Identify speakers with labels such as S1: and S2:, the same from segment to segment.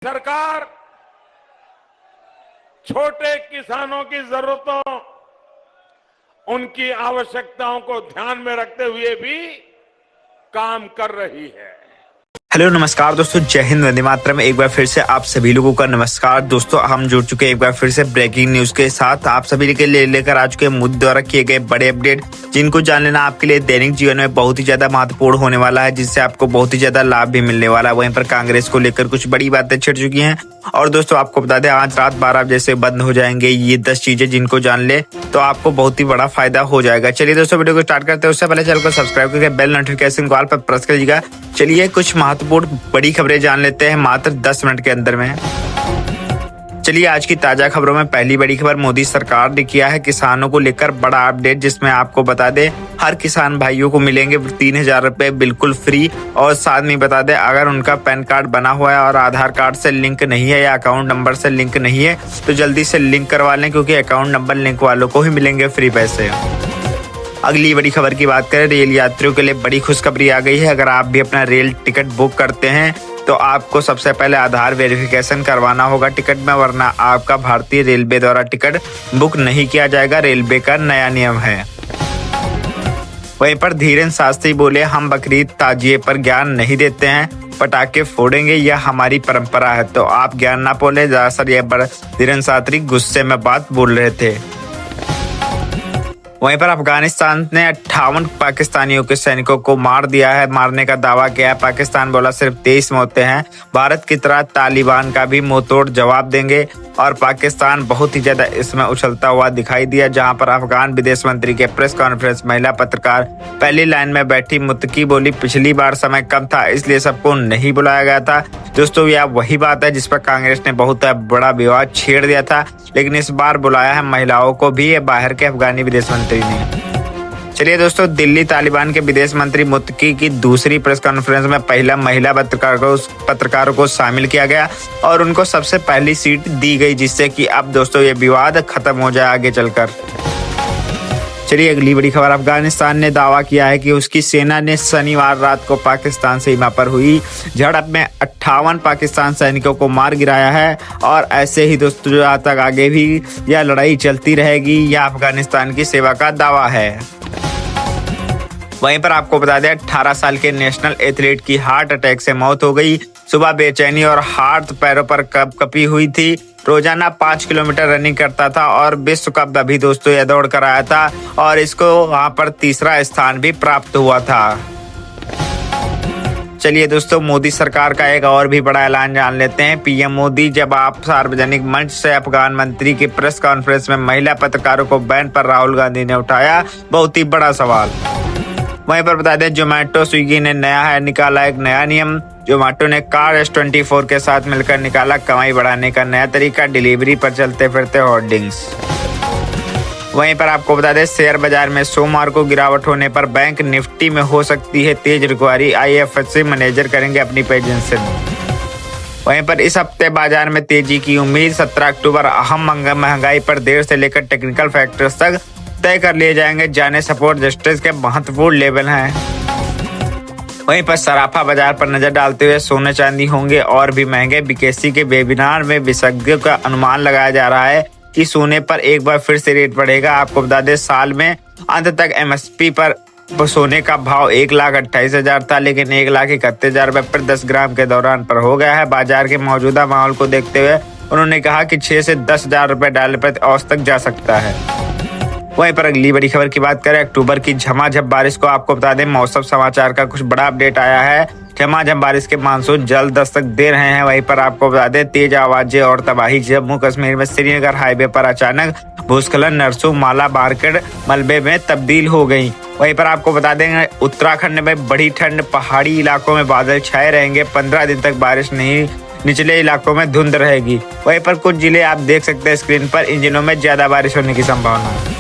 S1: सरकार छोटे किसानों की जरूरतों, उनकी आवश्यकताओं को ध्यान में रखते हुए भी काम कर रही है।
S2: हेलो नमस्कार दोस्तों, जय हिंद, वंदे मातरम। एक बार फिर से आप सभी लोगों का नमस्कार। दोस्तों हम जुड़ चुके हैं एक बार फिर से ब्रेकिंग न्यूज के साथ। आप सभी के लिए लेकर आ चुके हैं मुद्दे द्वारा किए गए बड़े अपडेट, जिनको जान लेना आपके लिए दैनिक जीवन में बहुत ही ज्यादा महत्वपूर्ण होने वाला है, जिससे आपको बहुत ही ज्यादा लाभ भी मिलने वाला है। वहीं पर कांग्रेस को लेकर कुछ बड़ी बातें छिड़ चुकी हैं। और दोस्तों आपको बता दें, आज रात 12 बजे से बंद हो जाएंगे ये 10 चीजें, जिनको जान ले तो आपको बहुत ही बड़ा फायदा हो जाएगा। चलिए दोस्तों वीडियो को स्टार्ट करते हैं। उससे पहले चैनल को सब्सक्राइब करके बेल नोटिफिकेशन को ऑल पर प्रेस कर लीजिएगा। चलिए कुछ महत्वपूर्ण बड़ी खबरें जान लेते हैं मात्र 10 मिनट के अंदर में। चलिए आज की ताजा खबरों में पहली बड़ी खबर मोदी सरकार ने किया है किसानों को लेकर बड़ा अपडेट, जिसमें आपको बता दें हर किसान भाइयों को मिलेंगे 3000 रुपए बिल्कुल फ्री। और साथ में बता दें, अगर उनका पैन कार्ड बना हुआ है और आधार कार्ड से लिंक नहीं है या अकाउंट नंबर से लिंक नहीं है तो जल्दी से लिंक करवा लें, क्योंकि अकाउंट नंबर लिंक वालों को ही मिलेंगे फ्री पैसे। अगली बड़ी खबर की बात करें, रेल यात्रियों के लिए बड़ी खुशखबरी आ गई है। अगर आप भी अपना रेल टिकट बुक करते हैं तो आपको सबसे पहले आधार वेरिफिकेशन करवाना होगा टिकट में, वरना आपका भारतीय रेलवे द्वारा टिकट बुक नहीं किया जाएगा। रेलवे का नया नियम है। वहीं पर धीरेन्द्र शास्त्री बोले, हम बकरीद ताजिए पर ज्ञान नहीं देते हैं, पटाखे फोड़ेंगे, यह हमारी परंपरा है। तो आप ज्ञान ना बोले, दरअसल यह धीरेन्द्र शास्त्री गुस्से में बात बोल रहे थे। वहीं पर अफगानिस्तान ने 58 पाकिस्तानियों के सैनिकों को मार दिया है। मारने का दावा किया है। पाकिस्तान बोला सिर्फ 23 मौतें हैं। भारत की तरह तालिबान का भी मुंहतोड़ जवाब देंगे। और पाकिस्तान बहुत ही ज्यादा इसमें उछलता हुआ दिखाई दिया, जहां पर अफगान विदेश मंत्री के प्रेस कॉन्फ्रेंस महिला पत्रकार पहली लाइन में बैठी मुत्तकी बोली, पिछली बार समय कम था इसलिए सबको नहीं बुलाया गया था। दोस्तों यह वही बात है जिस पर कांग्रेस ने बहुत बड़ा विवाद छेड़ दिया था, लेकिन इस बार बुलाया है महिलाओं को भी, बाहर के अफगानी विदेश मंत्री ने। चलिए दिल्ली तालिबान के विदेश मंत्री मुत्तकी की दूसरी प्रेस कॉन्फ्रेंस में पहला महिला पत्रकारों को शामिल किया गया और उनको सबसे पहली सीट दी गई, जिससे कि अब दोस्तों ये विवाद खत्म हो जाए आगे चलकर। चलिए अगली बड़ी खबर, अफगानिस्तान ने दावा किया है कि उसकी सेना ने शनिवार रात को पाकिस्तान सीमा पर हुई झड़प में 58 पाकिस्तान सैनिकों को मार गिराया है। और ऐसे ही दोस्तों आज तक आगे भी यह लड़ाई चलती रहेगी, यह अफगानिस्तान की सेवा का दावा है। वहीं पर आपको बता दें, 18 साल के नेशनल एथलीट की हार्ट अटैक से मौत हो गई। सुबह बेचैनी और हाथ पैरों पर कपी हुई थी। रोजाना 5 किलोमीटर रनिंग करता था और विश्व कप भी दोस्तों यह दौड़ कर आया था और इसको वहां पर तीसरा स्थान भी प्राप्त हुआ था। चलिए दोस्तों मोदी सरकार का एक और भी बड़ा ऐलान जान लेते हैं। पीएम मोदी जब आप सार्वजनिक मंच से अफगान मंत्री की प्रेस कॉन्फ्रेंस में महिला पत्रकारों को बैन पर राहुल गांधी ने उठाया बहुत ही बड़ा सवाल। वहीं पर बता दें, जोमेटो स्विगी ने निकाला एक नया नियम। जोमेटो ने कार S24 के साथ मिलकर निकाला कमाई बढ़ाने का नया तरीका, डिलीवरी पर चलते फिरते होर्डिंग्स। वहीं पर आपको बता दें, शेयर बाजार में सोमवार को गिरावट होने पर बैंक निफ्टी में हो सकती है तेज रिकवरी। IFSC मैनेजर करेंगे अपनी पोजीशन। वहीं पर इस हफ्ते बाजार में तेजी की उम्मीद। 17 अक्टूबर अहम महंगाई पर देर से लेकर टेक्निकल फैक्टर्स तक तय कर लिए जाएंगे। जाने सपोर्ट रजिस्टर्स के महत्वपूर्ण लेवल हैं। वहीं पर सराफा बाजार पर नजर डालते हुए सोने चांदी होंगे और भी महंगे। बीकेसी के वेबिनार में विशेषज्ञों का अनुमान लगाया जा रहा है कि सोने पर एक बार फिर से रेट बढ़ेगा। आपको बता दें, साल में अंत तक MSP पर सोने का भाव 1,28,000 था, लेकिन 1,31,000 रुपए पर 10 ग्राम के दौरान पर हो गया है। बाजार के मौजूदा माहौल को देखते हुए उन्होंने कहा कि 6 से 10,000 रुपए डॉलर प्रति औंस तक जा सकता है। वहीं पर अगली बड़ी खबर की बात करें, अक्टूबर की झमाझम बारिश को आपको बता दें, मौसम समाचार का कुछ बड़ा अपडेट आया है। झमाझम बारिश के मानसून जल्द दस्तक दे रहे हैं। वहीं पर आपको बता दें, तेज आवाजें और तबाही। जम्मू कश्मीर में श्रीनगर हाईवे पर अचानक भूस्खलन, नरसू माला मार्केट मलबे में तब्दील हो गई। वहीं पर आपको बता देंगे, उत्तराखंड में बड़ी ठंड, पहाड़ी इलाकों में बादल छाए रहेंगे। 15 दिन तक बारिश नहीं, निचले इलाकों में धुंध रहेगी। वहीं पर कुछ जिले आप देख सकते हैं स्क्रीन पर, इन जिलों में ज्यादा बारिश होने की संभावना है।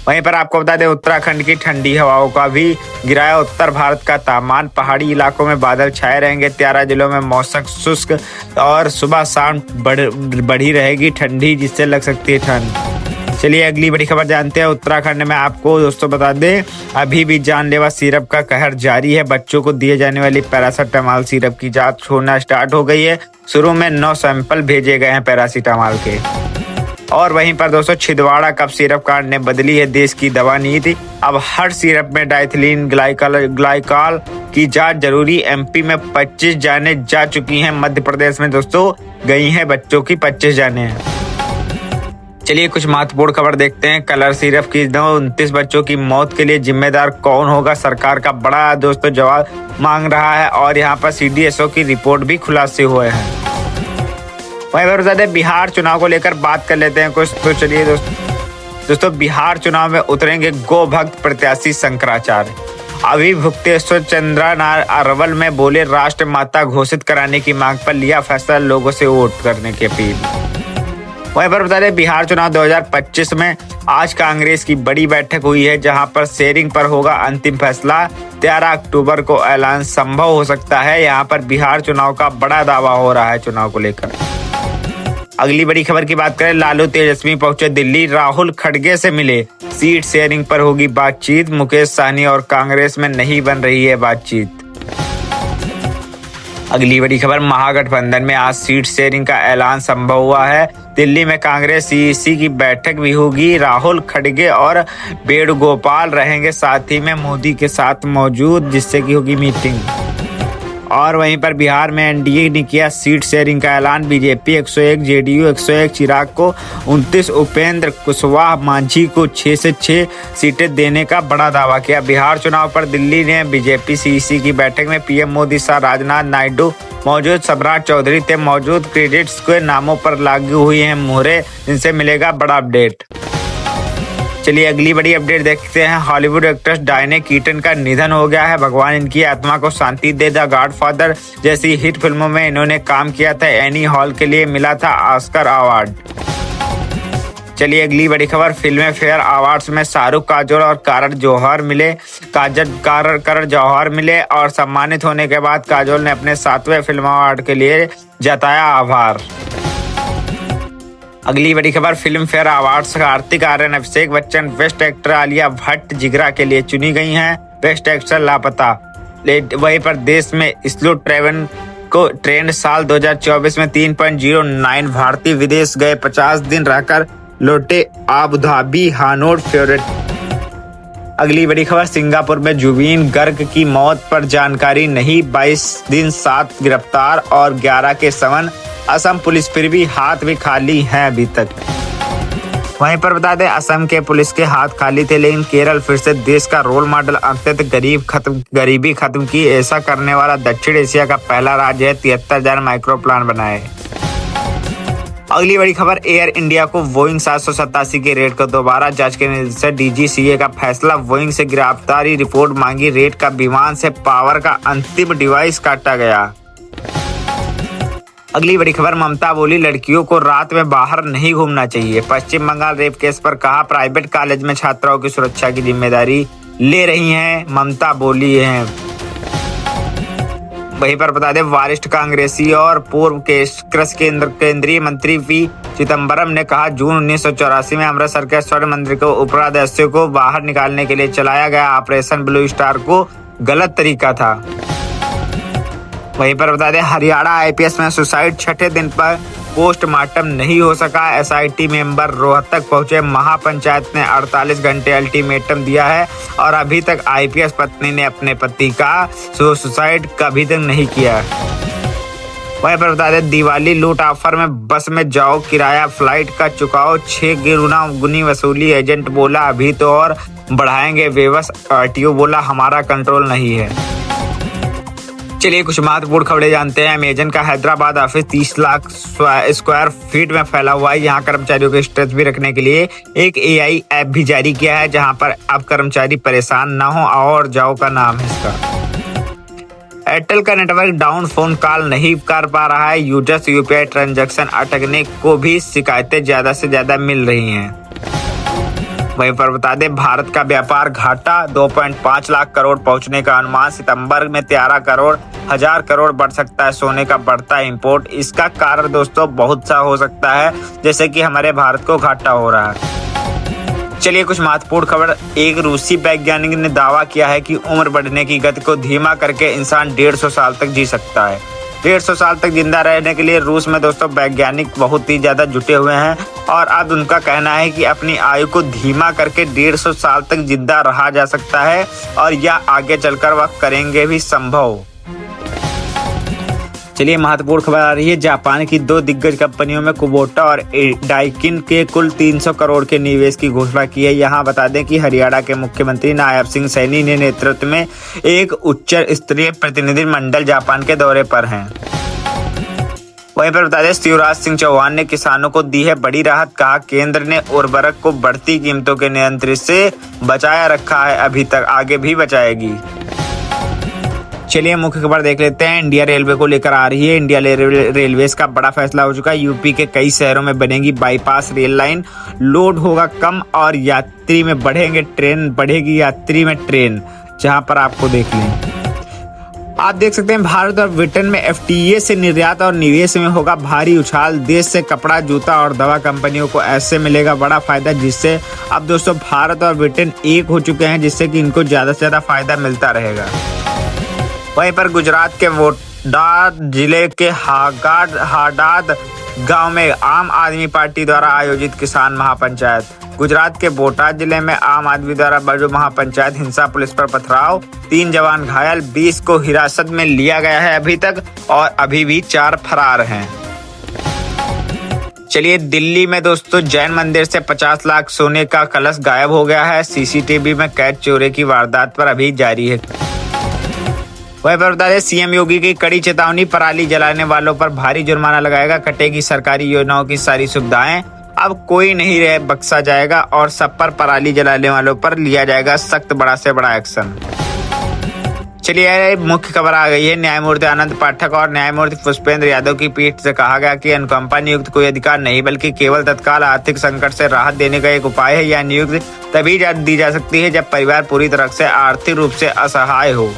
S2: वहीं पर आपको बता दें, उत्तराखंड की ठंडी हवाओं का भी गिराया उत्तर भारत का तापमान। पहाड़ी इलाकों में बादल छाए रहेंगे। 13 जिलों में मौसम शुष्क और सुबह शाम बढ़ी रहेगी ठंडी, जिससे लग सकती है ठंड। चलिए अगली बड़ी खबर जानते हैं। उत्तराखंड में आपको दोस्तों बता दें, अभी भी जानलेवा सिरप का कहर जारी है। बच्चों को दिए जाने वाली पैरासिटामॉल सिरप की जांच होना स्टार्ट हो गई है। शुरू में 9 सैंपल भेजे गए हैं पैरासिटामॉल के। और वहीं पर दोस्तों छिंदवाड़ा कफ सिरप कांड ने बदली है देश की दवा नीति। अब हर सिरप में डाइथिलीन ग्लाइकॉल की जांच जरूरी। एमपी में 25 जानें जा चुकी हैं। मध्य प्रदेश में दोस्तों गई हैं बच्चों की 25 जानें। चलिए कुछ महत्वपूर्ण खबर देखते हैं। कलर सिरप की 29 बच्चों की मौत के लिए जिम्मेदार कौन होगा? सरकार का बड़ा दोस्तों जवाब मांग रहा है। और यहाँ पर CDSO की रिपोर्ट भी खुलासे हुए हैं। वहीं पर बता दें बिहार चुनाव को लेकर बात कर लेते हैं कुछ। तो चलिए दोस्तों बिहार चुनाव में उतरेंगे गो भक्त प्रत्याशी शंकराचार्य। अभिभुक्तेश्वर चंद्रा अरवल में बोले, राष्ट्र माता घोषित कराने की मांग पर लिया फैसला, लोगों से वोट करने की अपील। वहीं पर बता दें बिहार चुनाव 2025 में आज कांग्रेस की बड़ी बैठक हुई है, जहां पर शेयरिंग पर होगा अंतिम फैसला। 13 अक्टूबर को ऐलान संभव हो सकता है। यहां पर बिहार चुनाव का बड़ा दावा हो रहा है चुनाव को लेकर। अगली बड़ी खबर की बात करें, लालू तेजस्वी पहुंचे दिल्ली, राहुल खड़गे से मिले। सीट शेयरिंग पर होगी बातचीत। मुकेश सहनी और कांग्रेस में नहीं बन रही है बातचीत। अगली बड़ी खबर, महागठबंधन में आज सीट शेयरिंग का ऐलान संभव हुआ है। दिल्ली में कांग्रेस CEC की बैठक भी होगी। राहुल खड़गे और वेणुगोपाल रहेंगे साथ ही में मोदी के साथ मौजूद, जिससे की होगी मीटिंग। और वहीं पर बिहार में NDA ने किया सीट शेयरिंग का ऐलान। बीजेपी 101, JDU 101, चिराग को 29, उपेंद्र कुशवाहा मांझी को 6 से 6 सीटें देने का बड़ा दावा किया। बिहार चुनाव पर दिल्ली ने बीजेपी CEC की बैठक में PM मोदी शाह, राजनाथ नायडू मौजूद, सम्राट चौधरी थे मौजूद। क्रेडिट्स के नामों पर लागू हुई हैं मुहरें, जिनसे मिलेगा बड़ा अपडेट। चलिए अगली बड़ी अपडेट देखते हैं। हॉलीवुड एक्ट्रेस डायने कीटन का निधन हो गया है। भगवान इनकी आत्मा को शांति दे। द गॉडफादर जैसी हिट फिल्मों में इन्होंने काम किया था। एनी हॉल के लिए मिला था ऑस्कर अवार्ड। चलिए अगली बड़ी खबर, फिल्म फेयर अवार्ड्स में शाहरुख, काजोल और करण जौहर मिले और सम्मानित होने के बाद काजोल ने अपने 7वें फिल्म अवार्ड के लिए जताया आभार। अगली बड़ी खबर, Filmfare awards, Kartik Aaryan, Abhishek Bachchan, best actor Alia Bhatt Jigra के लिए चुनी गई हैं। बेस्ट एक्टर लापता। वहीं पर देश में स्लो ट्रेंड साल 2024 में 3.09 भारतीय विदेश गए, 50 दिन रहकर लौटे आबू धाबी हानोर फेवरेट। अगली बड़ी खबर, सिंगापुर में जुबीन गर्ग की मौत पर जानकारी नहीं, 22 दिन 7 गिरफ्तार और 11 के समन। असम पुलिस फिर भी हाथ भी खाली हैं अभी तक। वहीं पर बता दें असम के पुलिस के हाथ खाली थे, लेकिन केरल फिर से देश का रोल मॉडल। अत्यंत गरीबी खत्म की, ऐसा करने वाला दक्षिण एशिया का पहला राज्य है। 73,000 माइक्रो प्लान बनाए। अगली बड़ी खबर, एयर इंडिया को बोइंग 787 के रेट को दोबारा जांच के निर्देश। DGCA का फैसला, बोइंग से गिरफ्तारी रिपोर्ट मांगी। रेट का विमान से पावर का अंतिम डिवाइस काटा गया। अगली बड़ी खबर, ममता बोली लड़कियों को रात में बाहर नहीं घूमना चाहिए। पश्चिम बंगाल रेप केस पर कहा, प्राइवेट कॉलेज में छात्राओं की सुरक्षा की जिम्मेदारी ले रही हैं, ममता बोली हैं। वहीं पर बता दें वरिष्ठ कांग्रेसी और पूर्व कृषि केंद्रीय मंत्री P चिदंबरम ने कहा, जून 1984 में अमृतसर के स्वर्ण मंदिर को उपराध्यक्षों को बाहर निकालने के लिए चलाया गया ऑपरेशन ब्लू स्टार को गलत तरीका था। वहीं पर बता दें हरियाणा IPS में सुसाइड, 6ठे दिन पर पोस्टमार्टम नहीं हो सका। SIT मेंबर रोहतक पहुंचे। महापंचायत ने 48 घंटे अल्टीमेटम दिया है और अभी तक IPS पत्नी ने अपने पति का सुसाइड कभी तक नहीं किया। वहीं पर बता दें दिवाली लूट ऑफर में बस में जाओ, किराया फ्लाइट का चुकाओ, 6 गुनी वसूली। एजेंट बोला अभी तो और बढ़ाएंगे बेबस। RTO बोला हमारा कंट्रोल नहीं है। चलिए कुछ महत्वपूर्ण खबरें जानते हैं। अमेजन का Hyderabad office 30 lakh square feet में फैला हुआ है। यहाँ कर्मचारियों के स्ट्रेस भी रखने के लिए एक AI ऐप भी जारी किया है, जहाँ पर अब कर्मचारी परेशान ना हो। और जाओ का नाम है इसका। एयरटेल का नेटवर्क डाउन, फोन कॉल नहीं कर पा रहा है। यूजर्स UPI ट्रांजैक्शन अटकने को भी शिकायतें ज्यादा से ज्यादा मिल रही हैं। वहीं पर बता दें भारत का व्यापार घाटा 2.5 लाख करोड़ पहुंचने का अनुमान। सितंबर में 13,000 करोड़ बढ़ सकता है। सोने का बढ़ता इंपोर्ट, इसका कारण दोस्तों बहुत सा हो सकता है, जैसे कि हमारे भारत को घाटा हो रहा है। चलिए कुछ महत्वपूर्ण खबर। एक रूसी वैज्ञानिक ने दावा किया है कि उम्र बढ़ने की गति को धीमा करके इंसान 150 साल तक जी सकता है। 150 साल तक जिंदा रहने के लिए रूस में दोस्तों वैज्ञानिक बहुत ही ज्यादा जुटे हुए हैं और अब उनका कहना है कि अपनी आयु को धीमा करके 150 साल तक जिंदा रहा जा सकता है और यह आगे चलकर वह करेंगे भी संभव। चलिए महत्वपूर्ण खबर आ रही है। जापान की 2 दिग्गज कंपनियों में कुबोटा और डाइकिन के कुल 300 करोड़ के निवेश की घोषणा की है। यहाँ बता दें कि हरियाणा के मुख्यमंत्री नायब सिंह सैनी ने नेतृत्व में एक उच्च स्तरीय प्रतिनिधिमंडल जापान के दौरे पर हैं। वहीं पर बता दें शिवराज सिंह चौहान ने किसानों को दी है बड़ी राहत। कहा केंद्र ने उर्वरक को बढ़ती कीमतों के नियंत्रण से बचाया रखा है, अभी तक आगे भी बचाएगी। चलिए मुख्य खबर देख लेते हैं। इंडिया रेलवे को लेकर आ रही है। इंडिया रेलवेज का बड़ा फैसला हो चुका है। यूपी के कई शहरों में बनेगी बाईपास रेल लाइन, लोड होगा कम और यात्री में बढ़ेगी यात्री में ट्रेन। जहां पर आपको देख लें, आप देख सकते हैं भारत और ब्रिटेन में FTA से निर्यात और निवेश में होगा भारी उछाल। देश से कपड़ा, जूता और दवा कंपनियों को ऐसे मिलेगा बड़ा फायदा, जिससे अब दोस्तों भारत और ब्रिटेन एक हो चुके हैं, जिससे कि इनको ज्यादा से ज्यादा फायदा मिलता रहेगा। वहीं पर गुजरात के बोटाद जिले के हाडाद गांव में आम आदमी पार्टी द्वारा आयोजित किसान महापंचायत। गुजरात के बोटाद जिले में आम आदमी द्वारा बड़ी महापंचायत हिंसा, पुलिस पर पथराव, 3 जवान घायल, 20 को हिरासत में लिया गया है अभी तक और अभी भी 4 फरार हैं। चलिए दिल्ली में दोस्तों जैन मंदिर से 50 लाख सोने का कलश गायब हो गया है। CCTV में कैद चोरी की वारदात पर अभी जारी है। वहीं पर बता दें CM योगी की कड़ी चेतावनी, पराली जलाने वालों पर भारी जुर्माना लगाएगा, कटेगी सरकारी योजनाओं की सारी सुविधाएं, अब कोई नहीं रह बख्शा जाएगा और सब पर पराली जलाने वालों पर लिया जाएगा सख्त बड़ा से बड़ा एक्शन। चलिए मुख्य खबर आ गई है। न्यायमूर्ति आनंद पाठक और न्यायमूर्ति पुष्पेंद्र यादव की पीठ से कहा गया कि अनुकंपा नियुक्ति कोई अधिकार नहीं बल्कि केवल तत्काल आर्थिक संकट से राहत देने का एक उपाय है। यह नियुक्ति तभी दी जा सकती है जब परिवार पूरी तरह से आर्थिक रूप से असहाय हो।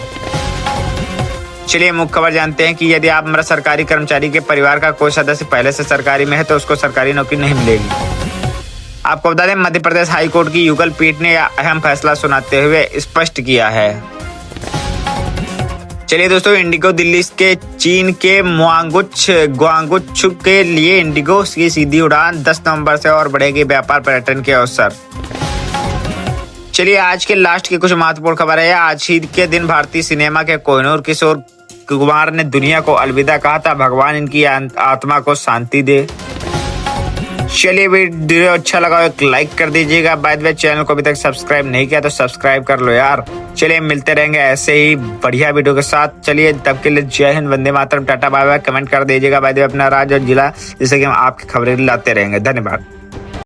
S2: चलिए मुख्य खबर जानते हैं कि यदि आप मृत सरकारी कर्मचारी के परिवार का कोई सदस्य पहले से सरकारी में है तो उसको सरकारी नौकरी नहीं मिलेगी। आपको बता दें मध्य प्रदेश हाई कोर्ट की युगल पीठ ने यह अहम फैसला सुनाते हुए स्पष्ट किया है। चलिए दोस्तों इंडिगो दिल्ली के चीन के ग्वांगुच्छु के लिए इंडिगो की सीधी उड़ान 10 नवंबर से और बढ़ेगी व्यापार पर्यटन के अवसर। चलिए आज के लास्ट की कुछ महत्वपूर्ण खबर है। आज ही के दिन भारतीय सिनेमा के कोहिनूर किशोर कुमार ने दुनिया को अलविदा कहा था। भगवान इनकी आत्मा को शांति दे। चलिए वीडियो अच्छा लगा एक लाइक कर दीजिएगा। बाय द वे चैनल को अभी तक सब्सक्राइब नहीं किया तो सब्सक्राइब कर लो यार। चलिए मिलते रहेंगे ऐसे ही बढ़िया वीडियो के साथ। चलिए तब के लिए जय Hind, Vande Mataram, tata bye bye. Comment कर दीजिएगा बाय द वे अपना राज्य और जिला, जिससे कि हम आपकी खबरें लाते रहेंगे। धन्यवाद।